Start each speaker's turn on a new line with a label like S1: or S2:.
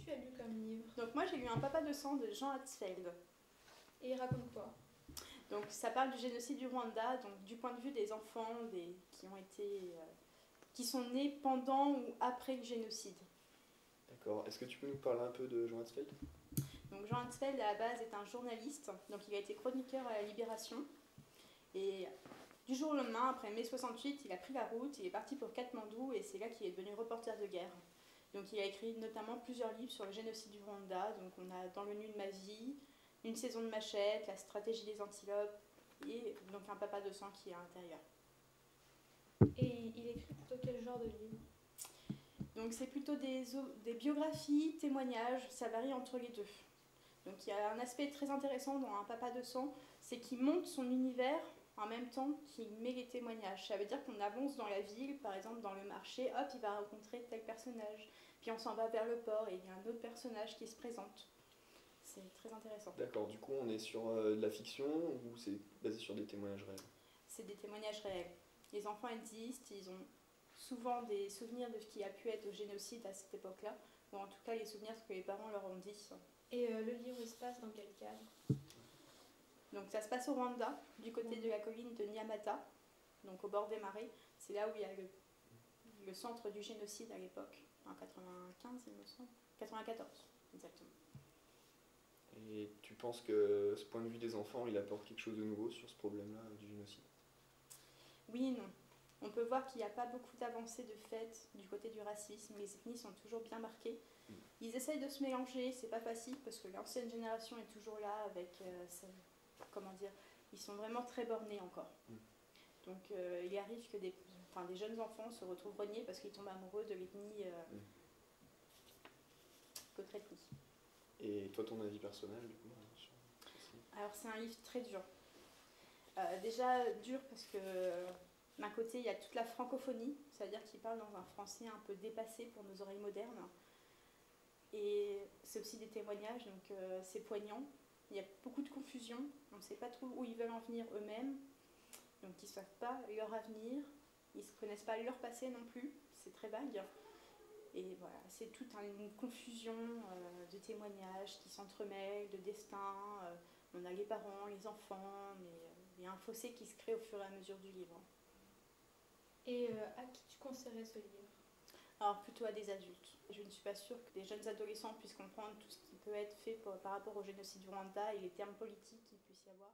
S1: tu as lu comme livre?
S2: Donc moi j'ai lu Un papa de sang de Jean Hatzfeld.
S1: Et il raconte quoi?
S2: Donc ça parle du génocide du Rwanda, donc du point de vue des enfants qui sont nés pendant ou après le génocide.
S3: D'accord. Est-ce que tu peux nous parler un peu de Jean Hatzfeld?
S2: Donc Jean Hatzfeld à la base est un journaliste, donc il a été chroniqueur à la Libération. Et du jour au lendemain, après mai 68, il a pris la route, il est parti pour Katmandou et c'est là qu'il est devenu reporter de guerre. Donc il a écrit notamment plusieurs livres sur le génocide du Rwanda. Donc on a Dans le nu de ma vie, Une saison de machette, La stratégie des antilopes et donc Un papa de sang qui est à l'intérieur.
S1: Et il écrit plutôt quel genre de livre?
S2: Donc c'est plutôt des biographies, témoignages, ça varie entre les deux. Donc il y a un aspect très intéressant dans Un papa de sang, c'est qu'il monte son univers en même temps qu'il met les témoignages. Ça veut dire qu'on avance dans la ville, par exemple dans le marché, hop, il va rencontrer tel personnage. Puis on s'en va vers le port et il y a un autre personnage qui se présente. C'est très intéressant.
S3: D'accord, du coup on est sur de la fiction ou c'est basé sur des témoignages réels?
S2: C'est des témoignages réels. Les enfants existent, ils ont souvent des souvenirs de ce qui a pu être au génocide à cette époque-là, ou en tout cas les souvenirs que les parents leur ont dit.
S1: Et le livre, il se passe dans quel cadre?
S2: Donc ça se passe au Rwanda, du côté de la colline de Nyamata, donc au bord des marais. C'est là où il y a le centre du génocide à l'époque, en 95 il me semble. 94, exactement.
S3: Et tu penses que ce point de vue des enfants, il apporte quelque chose de nouveau sur ce problème-là du génocide?
S2: Oui et non. On peut voir qu'il n'y a pas beaucoup d'avancées de fait du côté du racisme. Les ethnies sont toujours bien marquées. Ils essayent de se mélanger, c'est pas facile parce que l'ancienne génération est toujours là avec, comment dire, ils sont vraiment très bornés encore. Donc il arrive que des jeunes enfants se retrouvent reniés parce qu'ils tombent amoureux de l'ethnie d'autres ethnies.
S3: Et toi, ton avis personnel, du coup, sur ceci?
S2: Alors c'est un livre très dur. Déjà dur parce que d'un côté il y a toute la francophonie, c'est-à-dire qu'il parle dans un français un peu dépassé pour nos oreilles modernes. Et c'est aussi des témoignages, donc c'est poignant. Il y a beaucoup de confusion, on ne sait pas trop où ils veulent en venir eux-mêmes. Donc ils ne savent pas leur avenir, ils ne connaissent pas leur passé non plus, c'est très vague. Et voilà, c'est toute une confusion de témoignages qui s'entremêlent, de destins. On a les parents, les enfants, mais il y a un fossé qui se crée au fur et à mesure du livre.
S1: Et à qui tu conseillerais ce livre?
S2: Alors plutôt à des adultes. Je ne suis pas sûre que des jeunes adolescents puissent comprendre tout ce qui peut être fait par rapport au génocide du Rwanda et les termes politiques qu'il puisse y avoir.